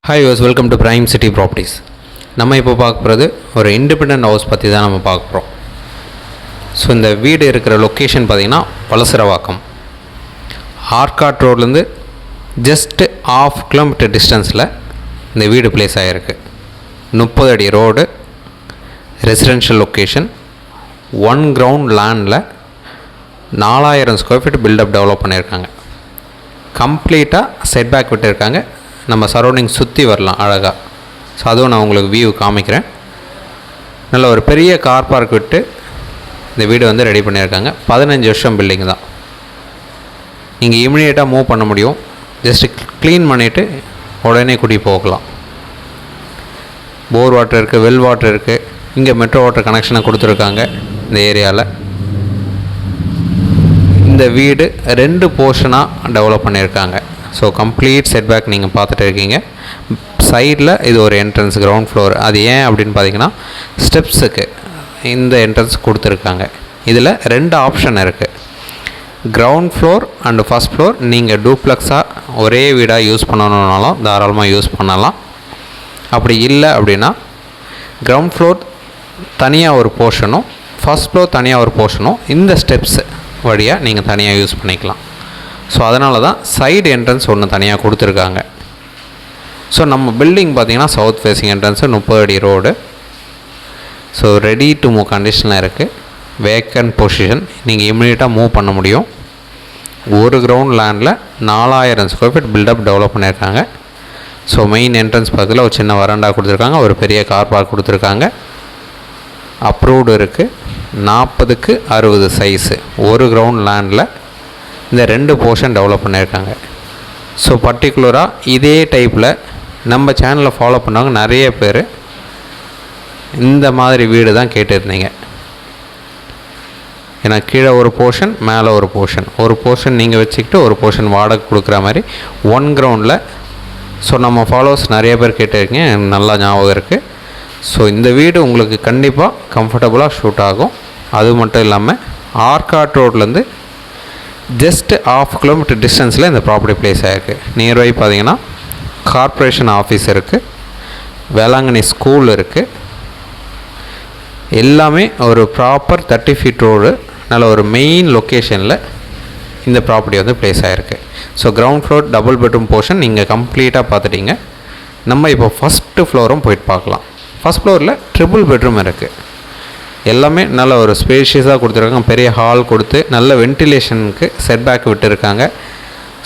Hi use welcome to prime city properties. நம்ம இப்போ பார்க்க போகிறது ஒரு இண்டிபெண்டன்ட் ஹவுஸ் பற்றி தான் நம்ம பார்க்க போகிறோம். ஸோ இந்த வீடு இருக்கிற லொக்கேஷன் பார்த்திங்கன்னா வலசரவாக்கம் ஆர்காட் ரோட்லேருந்து ஜஸ்ட்டு 1/2 கிலோமீட்டர் டிஸ்டன்ஸில் இந்த வீடு பிளேஸ் ஆகிருக்கு. 30 அடி ரோடு, ரெசிடென்ஷியல் லொக்கேஷன், 1 கிரவுண்ட் லேண்டில் 4000 ஸ்கொயர் ஃபீட் பில்டப் டெவலப் பண்ணியிருக்காங்க. கம்ப்ளீட்டாக செட்பேக் விட்டுருக்காங்க. நம்ம சரௌண்டிங் சுற்றி வரலாம் அழகாக. ஸோ அதுவும் நான் உங்களுக்கு வியூ காமிக்கிறேன். நல்ல ஒரு பெரிய கார் பார்க் விட்டு இந்த வீடு வந்து ரெடி பண்ணியிருக்காங்க. 15 வருஷம் பில்டிங் தான். நீங்கள் இமிடியேட்டாக மூவ் பண்ண முடியும். ஜஸ்ட்டு க்ளீன் பண்ணிவிட்டு உடனே குடி போகலாம். போர் வாட்டர் இருக்குது, வெல் வாட்டர் இருக்குது. இங்கே மெட்ரோ வாட்டர் கனெக்ஷனை கொடுத்துருக்காங்க இந்த ஏரியாவில். இந்த வீடு 2 போர்ஷனாக டெவலப் பண்ணியிருக்காங்க. ஸோ கம்ப்ளீட் செட்பேக் நீங்கள் பார்த்துட்டு இருக்கீங்க. சைடில் இது ஒரு என்ட்ரன்ஸ், கிரவுண்ட் ஃப்ளோர். அது ஏன் அப்படின்னு பார்த்தீங்கன்னா ஸ்டெப்ஸுக்கு இந்த என்ட்ரன்ஸ் கொடுத்துருக்காங்க. இதில் 2 ஆப்ஷன் இருக்குது. Ground floor and first floor நீங்கள் டூப்ளெக்ஸாக ஒரே வீடாக யூஸ் பண்ணணுன்னாலும் தாராளமாக யூஸ் பண்ணலாம். அப்படி இல்லை அப்படின்னா கிரவுண்ட் ஃப்ளோர் தனியாக ஒரு போர்ஷனும் ஃபஸ்ட் ஃப்ளோர் தனியாக ஒரு போர்ஷனும் இந்த ஸ்டெப்ஸ் வழியாக நீங்கள் தனியாக யூஸ் பண்ணிக்கலாம். ஸோ அதனால தான் சைடு என்ட்ரன்ஸ் ஒன்று தனியாக கொடுத்துருக்காங்க. ஸோ நம்ம பில்டிங் பார்த்திங்கன்னா சவுத் ஃபேஸிங் என்ட்ரன்ஸு, 30 அடி road. So ready to move கண்டிஷனில் இருக்குது. வேக்கன்ட் பொசிஷன், நீங்கள் இமீடியட்டாக மூவ் பண்ண முடியும். ஒரு கிரவுண்ட் லேண்டில் 4000 ஸ்கொயர் ஃபீட் பில்டப் டெவலப் பண்ணியிருக்காங்க. ஸோ மெயின் என்ட்ரன்ஸ் பக்கத்தில் ஒரு சின்ன வராண்டா கொடுத்துருக்காங்க. ஒரு பெரிய கார் பார்க் கொடுத்துருக்காங்க. அப்ரூவ்டு இருக்குது. 40க்கு 60 சைஸு ஒரு கிரவுண்ட் லேண்டில் இந்த 2 போர்ஷன் டெவலப் பண்ணியிருக்காங்க. ஸோ பர்டிகுலராக இதே டைப்பில் நம்ம சேனலில் ஃபாலோ பண்ணவங்க நிறைய பேர் இந்த மாதிரி வீடு தான் கேட்டுருந்தீங்க. ஏன்னா கீழே ஒரு போர்ஷன், மேலே ஒரு போர்ஷன் நீங்கள் வச்சுக்கிட்டு ஒரு போர்ஷன் வாடகை கொடுக்குற மாதிரி 1 கிரவுண்டில். ஸோ நம்ம ஃபாலோவர்ஸ் நிறைய பேர் கேட்டிருக்கீங்க, நல்லா ஞாபகம் இருக்குது. ஸோ இந்த வீடு உங்களுக்கு கண்டிப்பாக கம்ஃபர்டபுளாக ஷூட் ஆகும். அது மட்டும் இல்லாமல் ஆர்காட் ரோட்லேருந்து ஜஸ்ட் 1/2 கிலோமீட்டர் டிஸ்டன்ஸில் இந்த ப்ராப்பர்ட்டி பிளேஸ் ஆகிருக்கு. நியர்பை பார்த்திங்கன்னா கார்ப்பரேஷன் ஆஃபீஸ் இருக்குது, வேளாங்கண்ணி ஸ்கூல் இருக்குது. எல்லாமே ஒரு ப்ராப்பர் 30 ஃபீட் ரோடு, நல்ல ஒரு மெயின் லொக்கேஷனில் இந்த ப்ராப்பர்ட்டி வந்து பிளேஸ் ஆகிருக்கு. So ground floor double bedroom portion நீங்கள் கம்ப்ளீட்டாக பார்த்துட்டிங்க. நம்ம இப்போ ஃபஸ்ட்டு ஃப்ளோரும் போயிட்டு பார்க்கலாம். ஃபஸ்ட் ஃப்ளோரில் ட்ரிபிள் பெட்ரூம் இருக்குது. எல்லாமே நல்ல ஒரு ஸ்பேஷியஸாக கொடுத்துருக்காங்க. பெரிய ஹால் கொடுத்து நல்ல வென்டிலேஷனுக்கு செட்பேக் விட்டுருக்காங்க.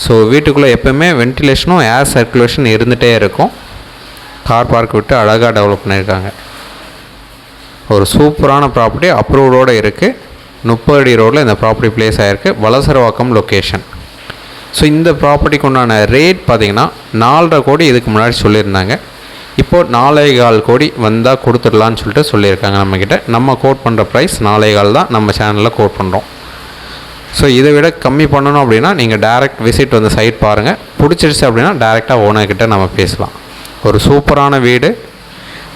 ஸோ வீட்டுக்குள்ளே எப்போயுமே வென்டிலேஷனும் ஏர் சர்க்குலேஷன் இருந்துகிட்டே இருக்கும். கார் பார்க் விட்டு அழகாக டெவலப் பண்ணியிருக்காங்க. ஒரு சூப்பரான ப்ராப்பர்ட்டி அப்ரூவ்டோடு இருக்குது. 30 அடி ரோடில் இந்த ப்ராப்பர்ட்டி பிளேஸ் ஆகிருக்கு. வலசரவாக்கம் லொக்கேஷன். ஸோ இந்த ப்ராப்பர்ட்டிக்கு உண்டான ரேட் பார்த்திங்கன்னா 4.5 கோடி இதுக்கு முன்னாடி சொல்லியிருந்தாங்க. இப்போது 4.25 கோடி வந்தால் கொடுத்துடலான்னு சொல்லிட்டு சொல்லியிருக்காங்க நம்மக்கிட்ட. நம்ம கோட் பண்ணுற ப்ரைஸ் 4.25 தான் நம்ம சேனலில் கோட் பண்ணுறோம். ஸோ இதை விட கம்மி பண்ணணும் அப்படின்னா நீங்கள் டேரெக்ட் விசிட் வந்து சைட் பாருங்கள். பிடிச்சிருச்சு அப்படின்னா டேரெக்டாக ஓனர்கிட்ட நம்ம பேசலாம். ஒரு சூப்பரான வீடு,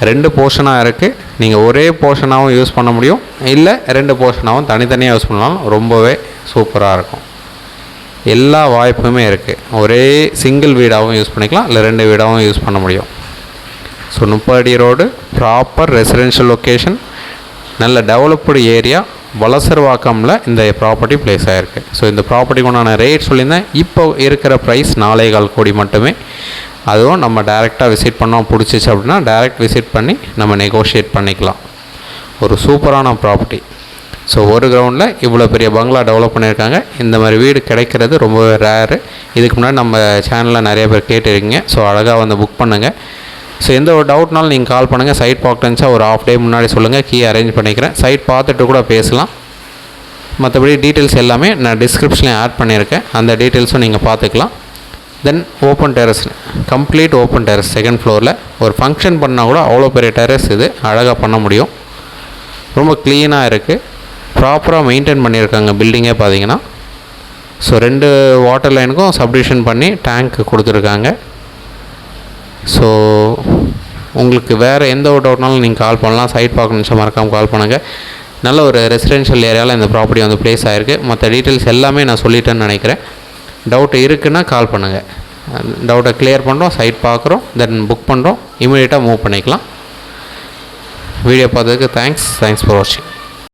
2 போர்ஷனாக இருக்குது. நீங்கள் ஒரே போர்ஷனாகவும் யூஸ் பண்ண முடியும், இல்லை 2 போர்ஷனாகவும் தனித்தனியாக யூஸ் பண்ணாலும் ரொம்பவே சூப்பராக இருக்கும். எல்லா வாய்ப்புமே இருக்குது. ஒரே சிங்கிள் வீடாகவும் யூஸ் பண்ணிக்கலாம், இல்லை 2 வீடாகவும் யூஸ் பண்ண முடியும். ஸோ 30 அடி ரோடு, ப்ராப்பர் ரெசிடென்ஷியல் லொக்கேஷன், நல்ல டெவலப்டு ஏரியா, வலசரவாக்கமில் இந்த ப்ராப்பர்ட்டி பிளேஸ் ஆகிருக்கு. ஸோ இந்த ப்ராப்பர்ட்டிக்கு உண்டான ரேட் சொல்லியிருந்தேன். இப்போ இருக்கிற ப்ரைஸ் 4.25 கோடி மட்டுமே. அதுவும் நம்ம டேரெக்டாக விசிட் பண்ணோம், பிடிச்சிச்சு அப்படின்னா டேரெக்ட் விசிட் பண்ணி நம்ம நெகோஷியேட் பண்ணிக்கலாம். ஒரு சூப்பரான ப்ராப்பர்ட்டி. ஸோ ஒரு கிரவுண்டில் இவ்வளோ பெரிய பங்களா டெவலப் பண்ணியிருக்காங்க. இந்த மாதிரி வீடு கிடைக்கிறது ரொம்பவே ரேரு. இதுக்கு முன்னாடி நம்ம சேனலில் நிறைய பேர் கேட்டிருக்கீங்க. ஸோ அழகாக வந்து புக் பண்ணுங்கள். ஸோ எந்த ஒரு டவுட்னாலும் நீங்கள் கால் பண்ணுங்கள். சைட் பார்க்கணுச்சா ஒரு ½ டே முன்னாடி சொல்லுங்கள், கீ அரேஞ்ச் பண்ணிக்கிறேன். சைட் பார்த்துட்டு கூட பேசலாம். மற்றபடி டீட்டெயில்ஸ் எல்லாமே நான் டிஸ்கிரிப்ஷன்லேயும் ஆட் பண்ணியிருக்கேன். அந்த டீட்டெயில்ஸும் நீங்கள் பார்த்துக்கலாம். தென் open terrace, complete open terrace, 2nd ஃப்ளோரில் ஒரு ஃபங்க்ஷன் பண்ணால் கூட அவ்வளோ பெரிய டெரஸ் இது அழகாக பண்ண முடியும். ரொம்ப க்ளீனாக இருக்குது. ப்ராப்பராக மெயின்டைன் பண்ணியிருக்காங்க பில்டிங்கே பார்த்தீங்கன்னா. ஸோ 2 வாட்டர் லைனுக்கும் சப்டிவிஷன் பண்ணி டேங்க் கொடுத்துருக்காங்க. ஸோ உங்களுக்கு வேறு எந்த ஒரு டவுட்னாலும் நீங்கள் கால் பண்ணலாம். சைட் பார்க்கணுன்னு மறக்காமல் கால் பண்ணுங்கள். நல்ல ஒரு ரெசிடென்ஷியல் ஏரியாவில் இந்த ப்ராப்பர்ட்டி வந்து பிளேஸ் ஆகிருக்கு. மற்ற டீட்டெயில்ஸ் எல்லாமே நான் சொல்லிட்டேன்னு நினைக்கிறேன். டவுட் இருக்குன்னா கால் பண்ணுங்கள். டவுட்டை கிளியர் பண்ணுறோம், சைட் பார்க்குறோம், தென் புக் பண்ணுறோம், இமீடியட்டாக மூவ் பண்ணிக்கலாம். வீடியோ பார்த்ததுக்கு தேங்க்ஸ் ஃபார் வாட்சிங்.